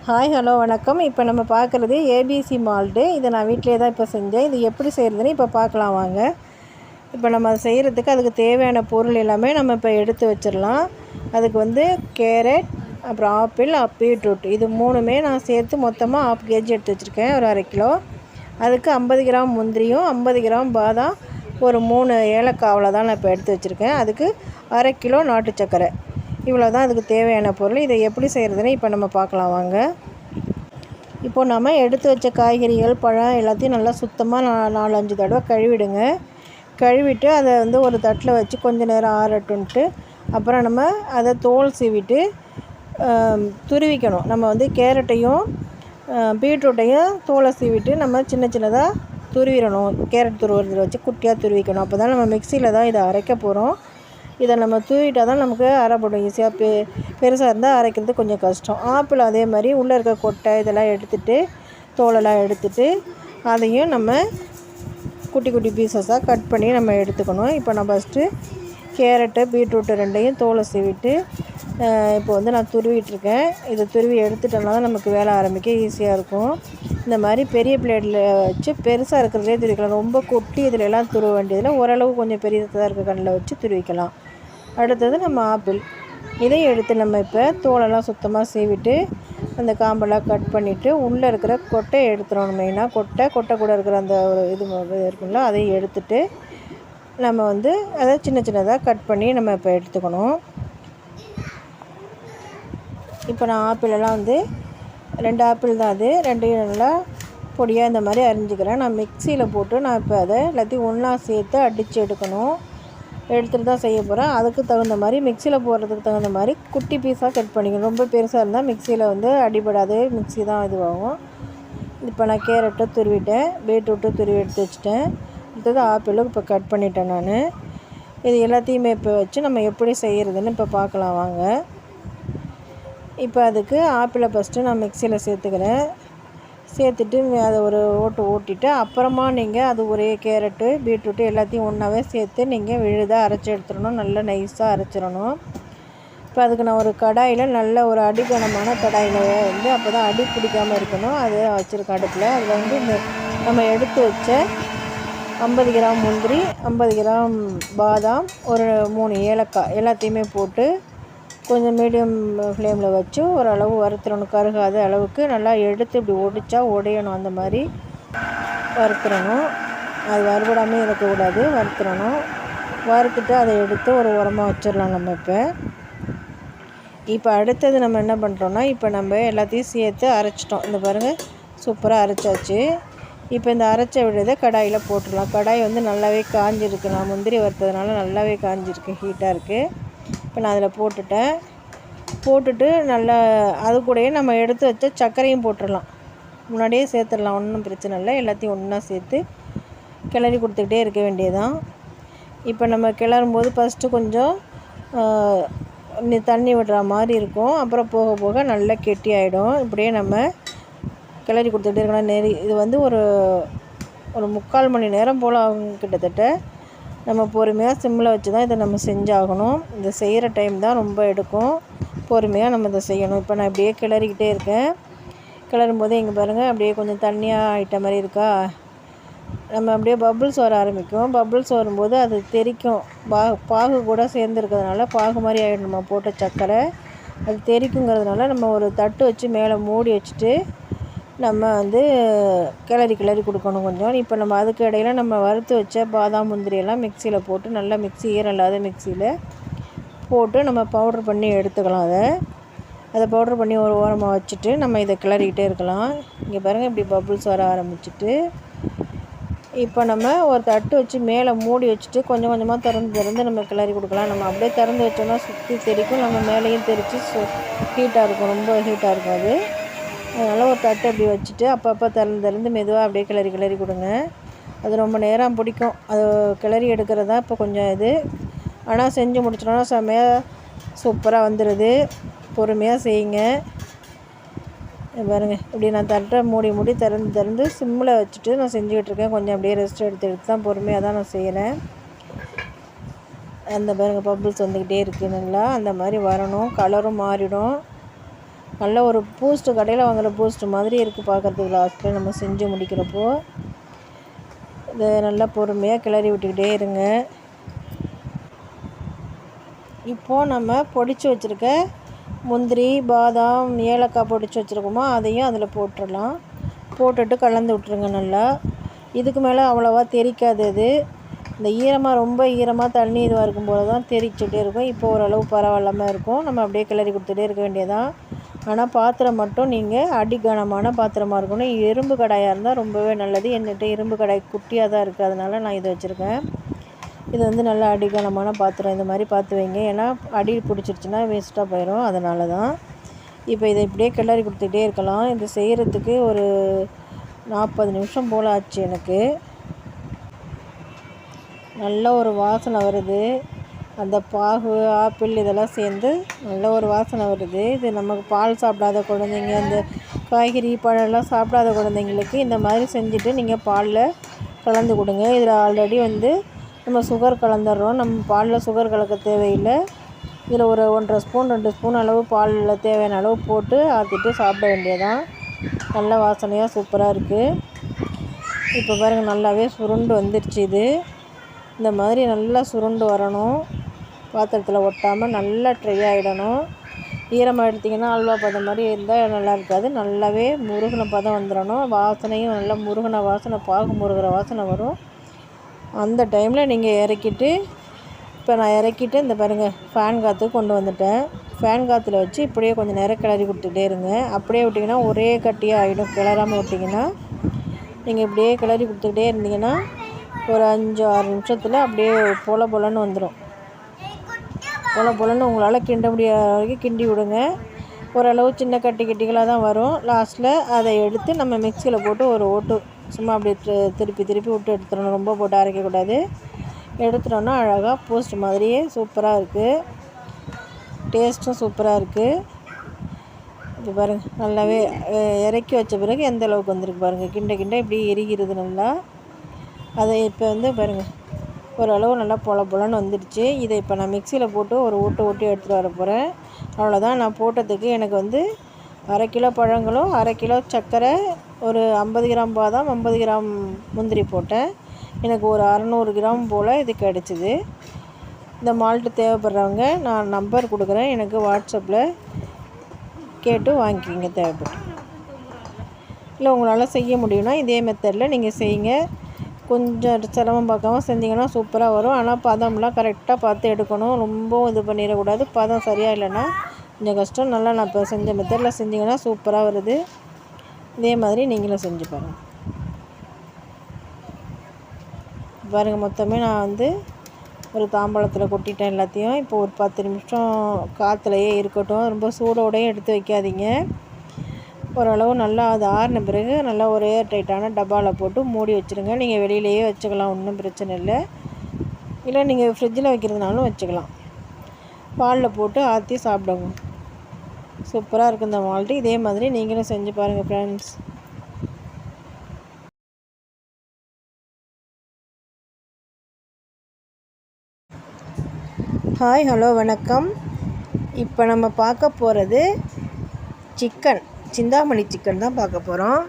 Hi hello வணக்கம். இப்போ நம்ம பார்க்குறது ஏபிசி மால்ட்டு. இதை நான் வீட்டிலே தான் இப்போ செஞ்சேன். இது எப்படி செய்கிறதுன்னு இப்போ பார்க்கலாம் வாங்க. இப்போ நம்ம அதை செய்கிறதுக்கு அதுக்கு தேவையான பொருள் எல்லாமே நம்ம இப்போ எடுத்து வச்சிடலாம். அதுக்கு கேரட், அப்புறம் ஆப்பிள், பீட்ரூட் இது மூணுமே நான் சேர்த்து மொத்தமாக 1/2 kg எடுத்து வச்சுருக்கேன். ஒரு 1/2 கிலோ. அதுக்கு 50 கிராம் முந்திரியும் 50 கிராம் பாதாம், ஒரு 3 ஏலக்காய் அவ்வளோதான் நான் இப்போ எடுத்து வச்சுருக்கேன். அதுக்கு 1/2 கிலோ நாட்டு சர்க்கரை. இவ்வளோ தான் அதுக்கு தேவையான பொருள். இதை எப்படி செய்கிறதுன்னு இப்போ நம்ம பார்க்கலாம் வாங்க. இப்போது நம்ம எடுத்து வச்ச காய்கறிகள், பழம் எல்லாத்தையும் நல்லா சுத்தமாக 4-5 தடவை கழுவிடுங்க. கழுவிட்டு அதை ஒரு தட்டில் வச்சு கொஞ்சம் நேரம் ஆறட்டுன்ட்டு அப்புறம் நம்ம அதை தோல் சீவிட்டு துருவிக்கணும். நம்ம கேரட்டையும் பீட்ரூட்டையும் தோலை சீவிட்டு நம்ம சின்ன சின்னதாக துருவிடணும். கேரட் துருவுறதில் வச்சு குட்டியாக துருவிக்கணும். அப்போ தான் நம்ம மிக்சியில் தான் இதை அரைக்க போகிறோம். இதை நம்ம தூவிட்டால் தான் நமக்கு அரைப்படும் ஈஸியாக. பெருசாக இருந்தால் அரைக்கிறது கொஞ்சம் கஷ்டம். ஆப்பிள் அதே மாதிரி உள்ளே இருக்க கொட்டை இதெல்லாம் எடுத்துகிட்டு தோலெல்லாம் எடுத்துகிட்டு அதையும் நம்ம குட்டி குட்டி பீசஸாக கட் பண்ணி நம்ம எடுத்துக்கணும். இப்போ நான் ஃபஸ்ட்டு கேரட்டு பீட்ரூட்டு ரெண்டையும் தோலை சீவிட்டு இப்போ நான் துருவிட்டுருக்கேன். இதை துருவி எடுத்துட்டோம்னா தான் நமக்கு வேலை ஆரம்பிக்க ஈஸியாக இருக்கும். இந்த மாதிரி பெரிய பிளேட்டில் வச்சு பெருசாக இருக்கிறதுலே துருவிக்கலாம். ரொம்ப கொட்டி இதில் எல்லாம் துருவ வேண்டியதில் ஓரளவு கொஞ்சம் பெரியதாக இருக்க கண்ணில் வச்சு துருவிக்கலாம். அடுத்தது நம்ம ஆப்பிள். இதையும் எடுத்து நம்ம இப்போ தோலெல்லாம் சுத்தமாக சீவிட்டு அந்த காம்பெல்லாம் கட் பண்ணிவிட்டு உள்ளே இருக்கிற கொட்டையை எடுத்துடணும். மெயினாக கொட்டை கூட இருக்கிற அந்த ஒரு இது இருக்குங்களா, அதையும் எடுத்துகிட்டு நம்ம அதை சின்ன சின்னதாக கட் பண்ணி நம்ம இப்போ எடுத்துக்கணும். இப்போ நான் ஆப்பிளெல்லாம் 2 ஆப்பிள் தான், அது ரெண்டையும் நல்லா பொடியாக இந்த மாதிரி அரிஞ்சிக்கிறேன். நான் மிக்சியில் போட்டு நான் இப்போ அதை எல்லாத்தையும் ஒன்றா சேர்த்து அடித்து எடுக்கணும். எடுத்துகிட்டு தான் செய்ய போகிறேன். அதுக்கு தகுந்த மாதிரி மிக்சியில் போடுறதுக்கு தகுந்த மாதிரி குட்டி பீஸாக கட் பண்ணிக்கணும். ரொம்ப பெருசாக இருந்தால் மிக்சியில் அடிபடாது, மிக்சி தான் இதுவாகும். இப்போ நான் கேரட்டை துருவிட்டேன், பீட்ரூட்டு துருவி எடுத்து வச்சுட்டேன். அடுத்தது ஆப்பிளும் இப்போ கட் பண்ணிட்டேன் நான். இது எல்லாத்தையுமே இப்போ வச்சு நம்ம எப்படி செய்கிறதுன்னு இப்போ பார்க்கலாம் வாங்க. இப்போ அதுக்கு ஆப்பிளை ஃபஸ்ட்டு நான் மிக்சியில் சேர்த்துக்கிறேன். சேர்த்துட்டு அதை ஒரு ஓட்டிட்டு அப்புறமா நீங்கள் அது ஒரே கேரட்டு பீட்ரூட்டு எல்லாத்தையும் ஒன்றாவே சேர்த்து நீங்கள் விழுதாக அரைச்சி எடுத்துடணும். நல்லா நைஸாக அரைச்சிடணும். இப்போ அதுக்கு நான் ஒரு கடாயில் நல்ல ஒரு அடிக்கனமான கடாயில் அப்போ தான் அடி பிடிக்காமல் இருக்கணும். அதை வச்சுருக்க அடுப்பில் அதில் இந்த நம்ம எடுத்து வச்ச 50 கிராம் முந்திரி, 50 கிராம் பாதாம், ஒரு 3 ஏலக்காய் எல்லாத்தையுமே போட்டு கொஞ்சம் மீடியம் ஃப்ளேமில் வச்சு ஓரளவு வறுத்துடணும். கருகாத அளவுக்கு நல்லா எடுத்து இப்படி ஒடிச்சா உடையணும். அந்த மாதிரி வறுத்துடணும். அது வறுபடாமல் இருக்கக்கூடாது, வறுத்துடணும். வறுத்துட்டு அதை எடுத்து ஒரு உரமாக வச்சிடலாம் நம்ம. இப்போ அடுத்தது நம்ம என்ன பண்ணுறோன்னா, இப்போ நம்ம எல்லாத்தையும் சேர்த்து அரைச்சிட்டோம். இந்த பாருங்கள், சூப்பராக அரைச்சாச்சு. இப்போ இந்த அரைச்ச விடுறதை கடாயில் போட்டுடலாம். கடாய் நல்லாவே காஞ்சிருக்கு. நான் முந்திரி வறுத்ததுனால நல்லாவே காஞ்சிருக்கு, ஹீட்டாக இருக்குது. இப்போ நான் அதில் போட்டுட்டு நல்லா அது கூடயே நம்ம எடுத்து வச்ச சர்க்கரையும் போட்டுடலாம். முன்னாடியே சேர்த்துடலாம், ஒன்றும் பிரச்சனை இல்லை. எல்லாத்தையும் ஒன்றா சேர்த்து கிளறி கொடுத்துக்கிட்டே இருக்க வேண்டியதுதான். இப்போ நம்ம கிளறும்போது ஃபஸ்ட்டு கொஞ்சம் தண்ணி விடுற மாதிரி இருக்கும். அப்புறம் போக போக நல்லா கெட்டி ஆகிடும். இப்படியே நம்ம கிளறி கொடுத்துக்கிட்டே இருக்கணும். இது ஒரு 3/4 மணி நேரம் போல் ஆகும் கிட்டத்தட்ட. நம்ம பொறுமையாக சிம்மில் வச்சு தான் இதை நம்ம செஞ்சாகணும். இதை செய்கிற டைம் தான் ரொம்ப எடுக்கும். பொறுமையாக நம்ம இதை செய்யணும். இப்போ நான் இப்படியே கிளறிக்கிட்டே இருக்கேன். கிளறும்போது இங்கே பாருங்கள், அப்படியே கொஞ்சம் தண்ணியாக ஆகிட்ட மாதிரி இருக்கா. நம்ம அப்படியே பபுள்ஸ் வர ஆரம்பிக்கும். பபுள்ஸ் வரும்போது அது தெறிக்கும். பாகு கூட சேர்ந்துருக்கிறதுனால பாகு மாதிரி ஆகிடும். நம்ம போட்ட சர்க்கரை அது தெறிக்குங்கிறதுனால நம்ம ஒரு தட்டு வச்சு மேலே மூடி வச்சுட்டு நம்ம கிளறி கொடுக்கணும் கொஞ்சம். இப்போ நம்ம அதுக்கு இடையில் நம்ம வறுத்து வச்ச பாதாம் முந்திரியெல்லாம் மிக்சியில் போட்டு நல்லா ஈரம் இல்லாத மிக்சியில் போட்டு நம்ம பவுட்ரு பண்ணி எடுத்துக்கலாம். அதை பவுட்ரு பண்ணி ஒரு ஓரமாக வச்சுட்டு நம்ம இதை கிளறிக்கிட்டே இருக்கலாம். இங்கே பாருங்கள், இப்படி பபுள்ஸ் வர ஆரம்பிச்சிட்டு இப்போ நம்ம ஒரு தட்டு வச்சு மேலே மூடி வச்சுட்டு கொஞ்சம் கொஞ்சமாக திறந்து நம்ம கிளறி கொடுக்கலாம். நம்ம அப்படியே திறந்து வச்சோம்னா சுற்றி தெரிக்கும். நம்ம மேலேயும் தெரித்து ஹீட்டாக இருக்கும், ரொம்ப ஹீட்டாக இருக்கும் அது. அதனால் ஒரு தட்டை அப்படி வச்சுட்டு அப்பப்போ திறந்து மெதுவாக அப்படியே கிளறி கொடுங்க. அது ரொம்ப நேரம் பிடிக்கும். அது கிளறி எடுக்கிறது தான் இப்போ கொஞ்சம் இது. ஆனால் செஞ்சு முடிச்சிட்டோன்னா செம்மையாக சூப்பராக வந்துடுது. பொறுமையாக செய்யுங்க. பாருங்கள், இப்படி நான் தட்டை மூடி திறந்து சிம்மில் வச்சுட்டு நான் செஞ்சுக்கிட்டுருக்கேன். கொஞ்சம் அப்படியே ரெஸ்ட் எடுத்து தான் பொறுமையாக தான் நான் செய்கிறேன். அந்த பாருங்கள், பபுள்ஸ் வந்துக்கிட்டே இருக்குது. நல்லா அந்த மாதிரி வரணும். கலரும் மாறிடும். நல்ல ஒரு பூஸ்ட்டு, கடையில் வாங்குகிற பூஸ்ட்டு மாதிரி இருக்குது பார்க்குறதுக்கு. லாஸ்ட்டில் நம்ம செஞ்சு முடிக்கிறப்போ இதை நல்லா பொறுமையாக கிளறி விட்டுக்கிட்டே இருங்க. இப்போது நம்ம பொடிச்சு வச்சுருக்க முந்திரி, பாதாம், ஏலக்காய் பொடிச்சு வச்சுருக்கோமோ அதையும் அதில் போட்டுடலாம். போட்டுட்டு கலந்து விட்ருங்க நல்லா. இதுக்கு மேலே அவ்வளோவா தெறிக்காது. அது இந்த ஈரமாக, ரொம்ப ஈரமாக தண்ணி இதுவாக இருக்கும்போது தான் தெறிச்சுட்டே இருக்கும். இப்போ ஓரளவு பரவாயில்லாமல் இருக்கும். நம்ம அப்படியே கிளறி கொடுத்துட்டே இருக்க வேண்டியதான். ஆனால் பாத்திரம் மட்டும் நீங்கள் அடிகனமான பாத்திரமாக இருக்கணும். இரும்பு கடாயாக இருந்தால் ரொம்பவே நல்லது. என்கிட்ட இரும்பு கடாய் குட்டியாக தான் இருக்குது, அதனால் நான் இதை வச்சுருக்கேன். இது வந்து நல்லா அடிகனமான பாத்திரம். இந்த மாதிரி பார்த்து வைங்க, ஏன்னா அடி பிடிச்சிருச்சுன்னா வேஸ்ட்டாக போயிடும். அதனால தான். இப்போ இதை இப்படியே கிளறி கொடுத்துக்கிட்டே இருக்கலாம். இது செய்கிறதுக்கு ஒரு 40 நிமிஷம் போல் ஆச்சு எனக்கு. நல்ல ஒரு வாசனை வருது. அந்த பாகு, ஆப்பிள் இதெல்லாம் சேர்ந்து நல்ல ஒரு வாசனை வருது. இது நமக்கு பால் சாப்பிடாத குழந்தைங்க, அந்த காய்கறி பழம்லாம் சாப்பிடாத குழந்தைங்களுக்கு இந்த மாதிரி செஞ்சுட்டு நீங்கள் பாலில் கலந்து கொடுங்க. இதில் ஆல்ரெடி வந்து நம்ம சுகர் கலந்துடுறோம். நம்ம பாலில் சுகர் கலக்க தேவையில்லை. இதில் ஒரு 1.5 ஸ்பூன் 2 ஸ்பூன் அளவு பாலில் தேவையான அளவு போட்டு ஆற்றிட்டு சாப்பிட வேண்டியதான். நல்ல வாசனையாக சூப்பராக இருக்குது. இப்போ பாருங்கள், நல்லாவே சுருண்டு வந்துடுச்சு. இது இந்த மாதிரி நல்லா சுருண்டு வரணும். பாத்திரத்தில் ஒட்டாமல் நல்லா ட்ரை ஆகிடணும். ஈரமாக எடுத்திங்கன்னா அல்வா பதம் மாதிரி இருந்தால் நல்லா இருக்காது. நல்லாவே முருகின பதம் வந்துடணும். வாசனையும் நல்லா முருகின வாசனை, பாகு முருகிற வாசனை வரும். அந்த டைமில் நீங்கள் இறக்கிட்டு, இப்போ நான் இறக்கிட்டு இந்த பாருங்கள் ஃபேன் காற்றுக்கு கொண்டு வந்துட்டேன். ஃபேன் காற்றுல வச்சு இப்படியே கொஞ்சம் நேரம் கிளறி கொடுத்துட்டே இருங்க. அப்படியே விட்டிங்கன்னா ஒரே கட்டியாக ஆகிடும். கிளறாமல் விட்டிங்கன்னா, நீங்கள் இப்படியே கிளறி கொடுத்துக்கிட்டே இருந்தீங்கன்னா ஒரு 5-6 நிமிஷத்தில் அப்படியே பொலன்னு வந்துடும். பொலன்னு உங்களால் கிண்ட முடியாத வரைக்கும் கிண்டி விடுங்க. ஓரளவு சின்ன கட்டிகளாக தான் வரும். லாஸ்ட்டில் அதை எடுத்து நம்ம மிக்சியில் போட்டு ஒரு ஓட்டு சும்மா அப்படியே திருப்பி விட்டு எடுத்துடணும். ரொம்ப போட்டு அரைக்கக்கூடாது. எடுத்துட்டோன்னா அழகாக போஸ்ட் மாதிரியே சூப்பராக இருக்குது. டேஸ்ட்டும் சூப்பராக இருக்குது. இப்போ பாருங்கள், நல்லாவே இறக்கி வச்ச பிறகு எந்த அளவுக்கு வந்திருக்கு பாருங்கள். கிண்ட இப்படி எரிகிறது நல்லா. அதை இப்போ வந்து பாருங்கள் ஓரளவு நல்லா பொலன்னு வந்துடுச்சு. இதை இப்போ நான் மிக்சியில் போட்டு ஒரு ஓட்டி எடுத்துகிட்டு வர போகிறேன். அவ்வளோதான். நான் போட்டதுக்கு எனக்கு வந்து 1/2 கிலோ பழங்களும் 1/2 கிலோ சர்க்கரை, ஒரு 50 கிராம் பாதாம், 50 கிராம் முந்திரி போட்டேன். எனக்கு ஒரு 600 கிராம் போல் இது கிடச்சிது. இந்த மால்ட்டு தேவைப்படுறவங்க நான் நம்பர் கொடுக்குறேன். எனக்கு வாட்ஸ்அப்பில் கேட்டு வாங்கிக்கிங்க தேவைப்பட்டு. இல்லை உங்களால் செய்ய முடியும்னா இதே மெத்தடில் நீங்கள் செய்யுங்க. கொஞ்சம் சிரமம் பார்க்காம செஞ்சிங்கன்னா சூப்பராக வரும். ஆனால் பதம்லாம் கரெக்டாக பார்த்து எடுக்கணும். ரொம்பவும் இது பண்ணிடக்கூடாது. பதம் சரியாக இல்லைன்னா கொஞ்சம் கஷ்டம். நல்லா நான் இப்போ செஞ்ச மெத்தடில் செஞ்சிங்கன்னா சூப்பராக வருது. இதே மாதிரி நீங்களும் செஞ்சு பாருங்கள். பாருங்கள், மொத்தமே நான் வந்து ஒரு தாம்பாளத்தில் கொட்டிட்டேன் எல்லாத்தையும். இப்போ ஒரு 10 நிமிஷம் காற்றுலையே இருக்கட்டும். ரொம்ப சூடோடையும் எடுத்து வைக்காதீங்க. ஓரளவு நல்லா அது ஆறின பிறகு நல்லா ஒரு ஏர் டைட்டான டப்பாவில் போட்டு மூடி வச்சுருங்க. நீங்கள் வெளியிலேயே வச்சுக்கலாம், ஒன்றும் பிரச்சனை இல்லை. இல்லை நீங்கள் ஃப்ரிட்ஜில் வைக்கிறதுனாலும் வச்சுக்கலாம். பாலில் போட்டு ஆற்றி சாப்பிடுங்க. சூப்பராக இருக்குது இந்த மால்ட்டு. இதே மாதிரி நீங்களும் செஞ்சு பாருங்கள் ஃப்ரெண்ட்ஸ். ஹாய், ஹலோ, வணக்கம். இப்போ நம்ம பார்க்க போகிறது சிந்தாமணி சிக்கன் தான் பார்க்க போகிறோம்.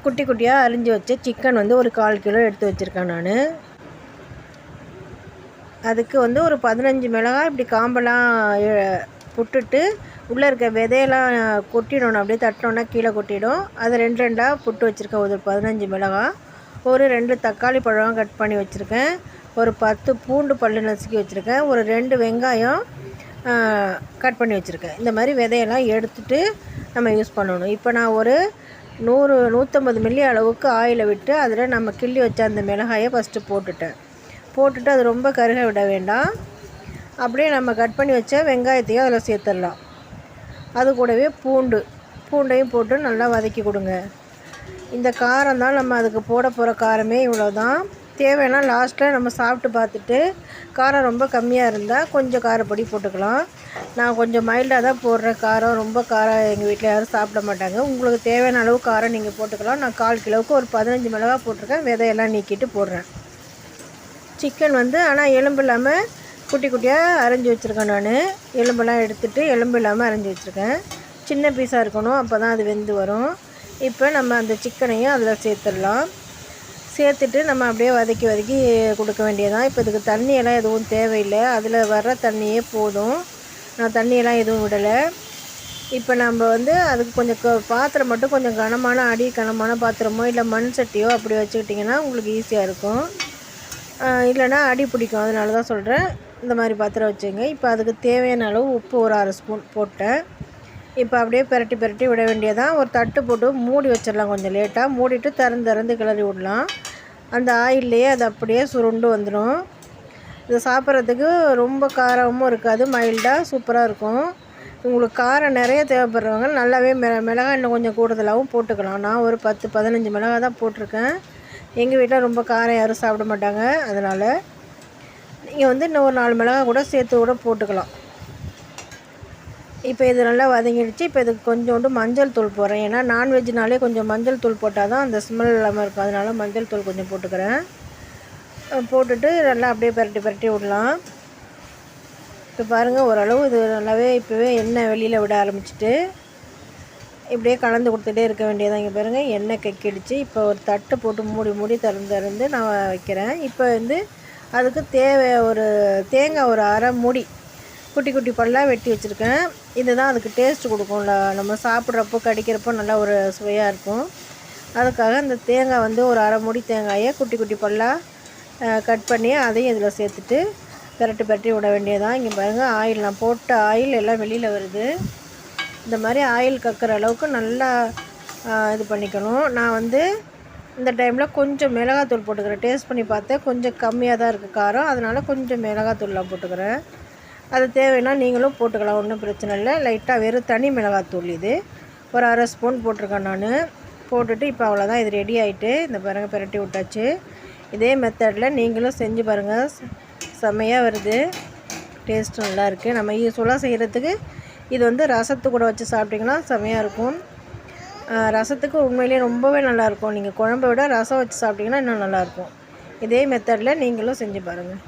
குட்டி குட்டியாக அரிஞ்சு வச்ச சிக்கன் வந்து ஒரு 1/4 கிலோ எடுத்து வச்சுருக்கேன் நான். அதுக்கு வந்து ஒரு 15 மிளகாய் இப்படி காம்பெல்லாம் புட்டுட்டு உள்ளே இருக்க விதையெல்லாம் கொட்டிடணும். அப்படியே தட்டினோன்னா கீழே கொட்டிடும். அதை 2 புட்டு வச்சுருக்கேன். ஒரு 15 மிளகாய், ஒரு 2 தக்காளி பழம் கட் பண்ணி வச்சுருக்கேன், ஒரு 10 பூண்டு பல்லு நசுக்கி வச்சுருக்கேன், ஒரு 2 வெங்காயம் கட் பண்ணி வச்சுருக்கேன். இந்த மாதிரி விதையெல்லாம் எடுத்துகிட்டு நம்ம யூஸ் பண்ணணும். இப்போ நான் ஒரு 150 மில்லி அளவுக்கு ஆயிலை விட்டு அதில் நம்ம கிள்ளி வச்ச அந்த மிளகாயை ஃபஸ்ட்டு போட்டுட்டு அது ரொம்ப கருக விட வேண்டாம். அப்படியே நம்ம கட் பண்ணி வச்ச வெங்காயத்தையும் அதில் சேர்த்துடலாம். அது கூடவே பூண்டையும் போட்டு நல்லா வதக்கி கொடுங்க. இந்த காரம் தான் நம்ம அதுக்கு போட போகிற காரமே. இவ்வளோ தான். தேவைன்னா லாஸ்ட்டில் நம்ம சாப்பிட்டு பார்த்துட்டு காரம் ரொம்ப கம்மியாக இருந்தால் கொஞ்சம் காரப்பொடி போட்டுக்கலாம். நான் கொஞ்சம் மைல்டாக தான் போடுறேன். ரொம்ப காரம் எங்கள் வீட்டில் யாரும் சாப்பிட மாட்டாங்க. உங்களுக்கு தேவையான அளவு காரம் நீங்கள் போட்டுக்கலாம். நான் 1/4 கிலோவுக்கு ஒரு 15 மிளகாய் போட்டிருக்கேன். விதையெல்லாம் நீக்கிட்டு போடுறேன். சிக்கன் வந்து ஆனால் எலும்பு இல்லாமல் குட்டி குட்டியாக அரைஞ்சி வச்சுருக்கேன். நான் எலும்பெல்லாம் எடுத்துகிட்டு எலும்பு இல்லாமல் அரைஞ்சி வச்சுருக்கேன். சின்ன பீஸாக இருக்கணும், அப்போ தான் அது வெந்து வரும். இப்போ நம்ம அந்த சிக்கனையும் அதில் சேர்த்துடலாம். சேர்த்துட்டு நம்ம அப்படியே வதக்கி வதக்கி கொடுக்க வேண்டியதான். இப்போ இதுக்கு தண்ணியெல்லாம் எதுவும் தேவையில்லை, அதில் வர்ற தண்ணியே போதும். நான் தண்ணியெல்லாம் எதுவும் விடலை. இப்போ நம்ம வந்து அதுக்கு கொஞ்சம் பாத்திரம் மட்டும் கொஞ்சம் கனமான கனமான பாத்திரமோ இல்லை மண் சட்டியோ அப்படி வச்சுக்கிட்டிங்கன்னா உங்களுக்கு ஈஸியாக இருக்கும். இல்லைனா அடி பிடிக்கும், அதனால தான் சொல்கிறேன். இந்த மாதிரி பாத்திரம் வச்சுங்க. இப்போ அதுக்கு தேவையான அளவு உப்பு ஒரு 1/2 ஸ்பூன் போட்டேன். இப்போ அப்படியே பிரட்டி விட வேண்டியதான். ஒரு தட்டு போட்டு மூடி வச்சிடலாம். கொஞ்சம் லேட்டாக மூடிட்டு திறந்து கிளறி விடலாம். அந்த ஆயில்லையே அது அப்படியே சுருண்டு வந்துடும். இதை சாப்பிட்றதுக்கு ரொம்ப காரமும் இருக்காது, மைல்டாக சூப்பராக இருக்கும். உங்களுக்கு காரம் நிறைய தேவைப்படுறவங்க நல்லாவே மிளகாய் இன்னும் கொஞ்சம் கூடுதலாகவும் போட்டுக்கலாம். நான் ஒரு 10-15 மிளகாய் தான் போட்டிருக்கேன். எங்கள் வீட்டில் ரொம்ப காரம் யாரும் சாப்பிட மாட்டாங்க, அதனால் நீங்கள் வந்து இன்னும் ஒரு 4 மிளகாய் கூட சேர்த்து கூட போட்டுக்கலாம். இப்போ இது நல்லா வதங்கிடுச்சு. இப்போ இதுக்கு கொஞ்சோண்டு மஞ்சள் தூள் போடுறேன். ஏன்னா நான்வெஜ்னாலே கொஞ்சம் மஞ்சள் தூள் போட்டால் தான் அந்த ஸ்மெல் இல்லாமல் இருக்கும், அதனால மஞ்சள் தூள் கொஞ்சம் போட்டுக்கிறேன். போட்டுட்டு நல்லா அப்படியே பிரட்டி விடலாம். இப்போ பாருங்கள், ஓரளவு இது நல்லாவே இப்போவே எண்ணெய் வெளியில் விட ஆரம்பிச்சிட்டு இப்படியே கலந்து கொடுத்துட்டே இருக்க வேண்டியதான். இங்கே பாருங்கள், எண்ணெய் கக்கிடுச்சு. இப்போ ஒரு தட்டு போட்டு மூடி திறந்து நான் வைக்கிறேன். இப்போ வந்து அதுக்கு தேவை ஒரு தேங்காய் ஒரு 1/2 மூடி குட்டி பல்லாக வெட்டி வச்சுருக்கேன். இதுதான் அதுக்கு டேஸ்ட் கொடுக்கும்ல, நம்ம சாப்பிட்றப்போ கடிக்கிறப்போ நல்லா ஒரு சுவையாக இருக்கும். அதுக்காக இந்த தேங்காய் வந்து ஒரு 1/2 மூடி தேங்காயை குட்டி பல்லாக கட் பண்ணி அதையும் இதில் சேர்த்துட்டு பிரட்டி விட வேண்டியதான். இங்கே பாருங்கள், ஆயில் நான் போட்ட ஆயில் எல்லாம் வெளியில் வருது. இந்த மாதிரி ஆயில் கக்கிற அளவுக்கு நல்லா இது பண்ணிக்கணும். நான் வந்து இந்த டைமில் கொஞ்சம் மிளகாத்தூள் போட்டுக்கிறேன். டேஸ்ட் பண்ணி பார்த்தேன், கொஞ்சம் கம்மியாக தான் இருக்குது காரம், அதனால் கொஞ்சம் மிளகாத்தூள்லாம் போட்டுக்கிறேன். அது தேவைன்னா நீங்களும் போட்டுக்கலாம், ஒன்றும் பிரச்சனை இல்லை. லைட்டாக வெறும் தனி மிளகாத்தூள் இது ஒரு 1/2 ஸ்பூன் போட்டிருக்கேன் நான். போட்டுட்டு இப்போ அவ்வளோதான், இது ரெடி ஆகிட்டு. இந்த பாருங்கள், பிரட்டி விட்டாச்சு. இதே மெத்தடில் நீங்களும் செஞ்சு பாருங்கள், செம்மையாக வருது, டேஸ்ட்டு நல்லாயிருக்கு. நம்ம யூஸ்ஃபுல்லாக செய்கிறதுக்கு இது வந்து ரசத்து கூட வச்சு சாப்பிட்டிங்கன்னா செம்மையாக இருக்கும். ரசத்துக்கு உண்மையிலேயே ரொம்பவே நல்லாயிருக்கும். நீங்கள் குழம்பை விட ரசம் வச்சு சாப்பிட்டிங்கன்னா இன்னும் நல்லாயிருக்கும். இதே மெத்தடில் நீங்களும் செஞ்சு பாருங்கள்.